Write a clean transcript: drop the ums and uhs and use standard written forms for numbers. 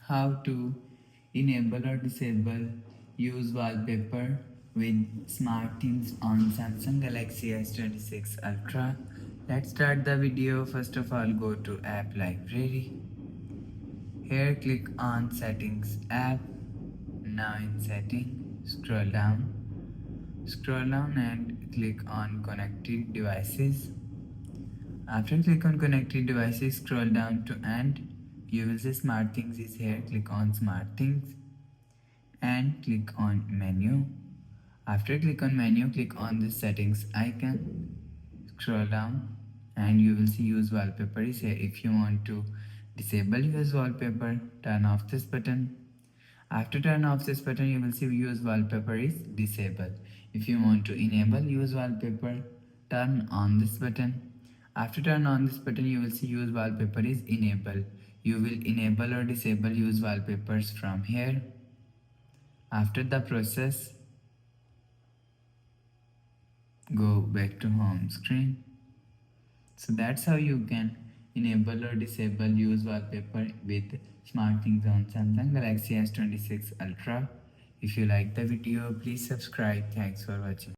How to enable or disable use wallpaper with SmartThings on Samsung Galaxy S26 Ultra. Let's start the video. First of all, go to App Library. Here click on Settings App. Now in Setting, scroll down and click on Connected Devices. After click on Connected Devices, scroll down to End. You will see SmartThings is here. Click on SmartThings and click on Menu. After click on Menu, click on the Settings icon. Scroll down and you will see Use Wallpaper is here. If you want to disable Use Wallpaper, turn off this button. After turn off this button, you will see Use Wallpaper is disabled. If you want to enable Use Wallpaper, turn on this button. After turn on this button, you will see Use Wallpaper is enabled. You will enable or disable Use Wallpapers from here. After the process, go back to home screen. So that's how you can enable or disable Use Wallpaper with SmartThings on Samsung Galaxy S26 Ultra. If you like the video, please subscribe. Thanks for watching.